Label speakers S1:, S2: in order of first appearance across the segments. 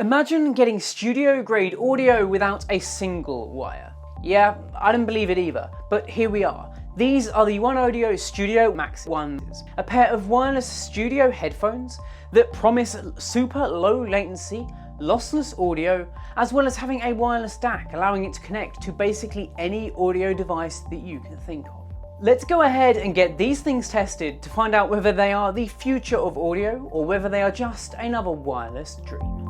S1: Imagine getting studio grade audio without a single wire. Yeah, I didn't believe it either, but here we are. These are the OneOdio Studio Max One, a pair of wireless studio headphones that promise super low latency, lossless audio, as well as having a wireless DAC, allowing it to connect to basically any audio device that you can think of. Let's go ahead and get these things tested to find out whether they are the future of audio or whether they are just another wireless dream.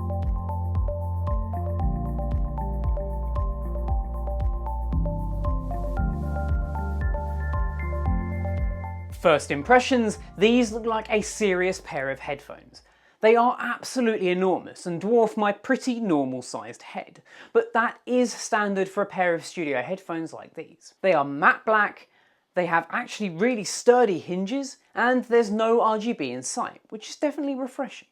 S1: First impressions, these look like a serious pair of headphones. They are absolutely enormous and dwarf my pretty normal sized head, but that is standard for a pair of studio headphones like these. They are matte black, they have actually really sturdy hinges, and there's no RGB in sight, which is definitely refreshing.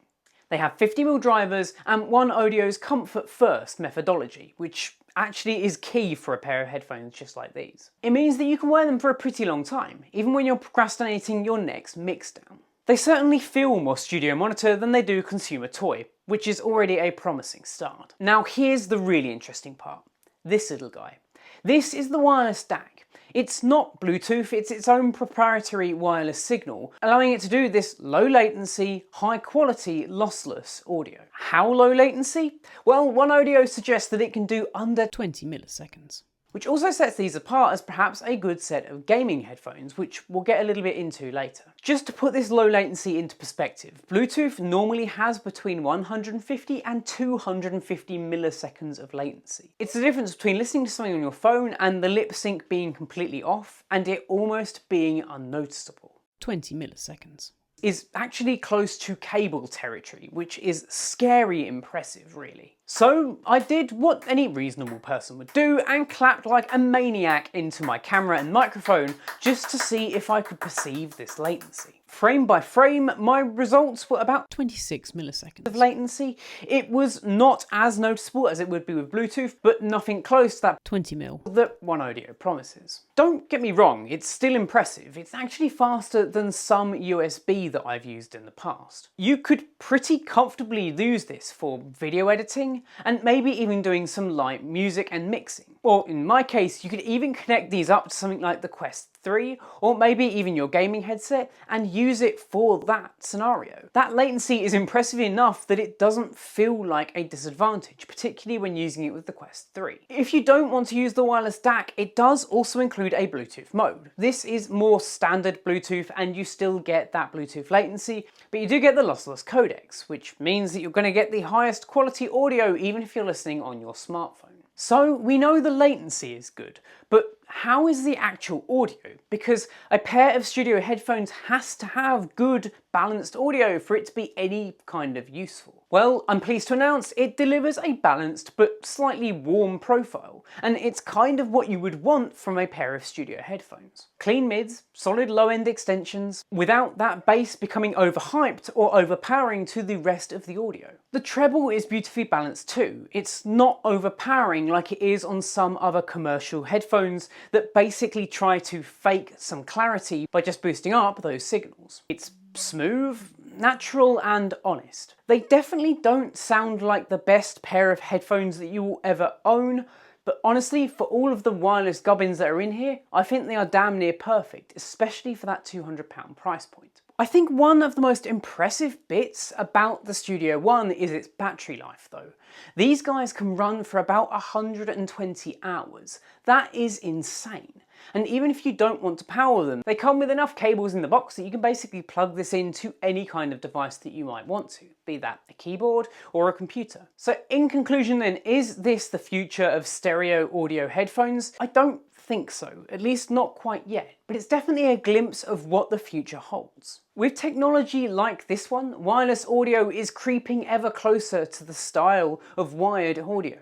S1: They have 50mm drivers and OneAudio's comfort first methodology, which actually is key for a pair of headphones just like these. It means that you can wear them for a pretty long time, even when you're procrastinating your next mixdown. They certainly feel more studio monitor than they do consumer toy, which is already a promising start. Now here's the really interesting part. This little guy. This is the wireless DAC. It's not Bluetooth, it's its own proprietary wireless signal, allowing it to do this low latency, high quality, lossless audio. How low latency? Well, OneAudio suggests that it can do under 20 milliseconds. Which also sets these apart as perhaps a good set of gaming headphones, which we'll get a little bit into later. Just to put this low latency into perspective, Bluetooth normally has between 150 and 250 milliseconds of latency. It's the difference between listening to something on your phone and the lip sync being completely off and it almost being unnoticeable. 20 milliseconds. Is actually close to cable territory, which is scary impressive, really. So I did what any reasonable person would do and clapped like a maniac into my camera and microphone just to see if I could perceive this latency. Frame by frame, my results were about 26 milliseconds of latency. It was not as noticeable as it would be with Bluetooth, but nothing close to that 20 mil that OneAudio promises. Don't get me wrong, it's still impressive. It's actually faster than some USB that I've used in the past. You could pretty comfortably use this for video editing and maybe even doing some light music and mixing. Or in my case, you could even connect these up to something like the Quest 3 or maybe even your gaming headset and use it for that scenario. That latency is impressive enough that it doesn't feel like a disadvantage, particularly when using it with the Quest 3. If you don't want to use the wireless DAC, it does also include a Bluetooth mode. This is more standard Bluetooth and you still get that Bluetooth latency, but you do get the lossless codecs, which means that you're going to get the highest quality audio even if you're listening on your smartphone. So we know the latency is good, but how is the actual audio? Because a pair of studio headphones has to have good, balanced audio for it to be any kind of useful. Well, I'm pleased to announce it delivers a balanced but slightly warm profile, and it's kind of what you would want from a pair of studio headphones. Clean mids, solid low-end extensions, without that bass becoming overhyped or overpowering to the rest of the audio. The treble is beautifully balanced too. It's not overpowering like it is on some other commercial headphones that basically try to fake some clarity by just boosting up those signals. It's smooth, natural and honest. They definitely don't sound like the best pair of headphones that you will ever own, but honestly, for all of the wireless gubbins that are in here, I think they are damn near perfect, especially for that £200 price point. I think one of the most impressive bits about the Studio One is its battery life though. These guys can run for about 120 hours. That is insane. And even if you don't want to power them, they come with enough cables in the box that you can basically plug this into any kind of device that you might want to, be that a keyboard or a computer. So in conclusion then, is this the future of stereo audio headphones? I don't think so, at least not quite yet, but it's definitely a glimpse of what the future holds. With technology like this one, wireless audio is creeping ever closer to the style of wired audio,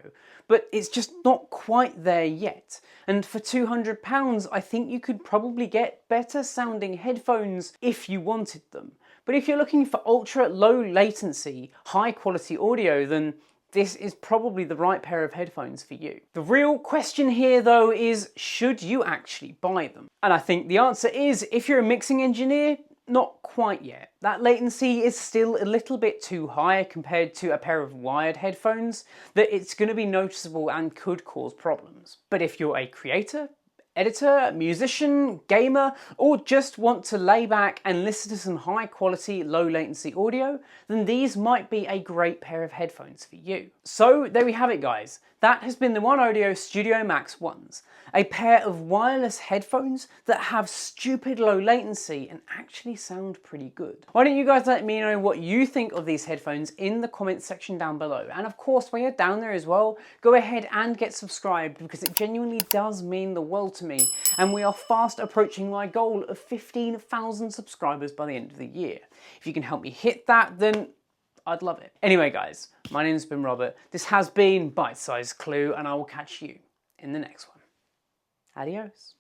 S1: but it's just not quite there yet. And for £200, I think you could probably get better sounding headphones if you wanted them. But if you're looking for ultra low latency, high quality audio, then this is probably the right pair of headphones for you. The real question here though is, should you actually buy them? And I think the answer is, if you're a mixing engineer, not quite yet. That latency is still a little bit too high compared to a pair of wired headphones that it's going to be noticeable and could cause problems. But if you're a creator, editor, musician, gamer, or just want to lay back and listen to some high quality, low latency audio, then these might be a great pair of headphones for you. So there we have it, guys. That has been the OneOdio Studio Max Ones, a pair of wireless headphones that have stupid low latency and actually sound pretty good. Why don't you guys let me know what you think of these headphones in the comments section down below. And of course, while you're down there as well, go ahead and get subscribed because it genuinely does mean the world to me. And we are fast approaching my goal of 15,000 subscribers by the end of the year. If you can help me hit that, then I'd love it. Anyway, guys, my name's been Robert. This has been Bite Size Clue, and I will catch you in the next one. Adios.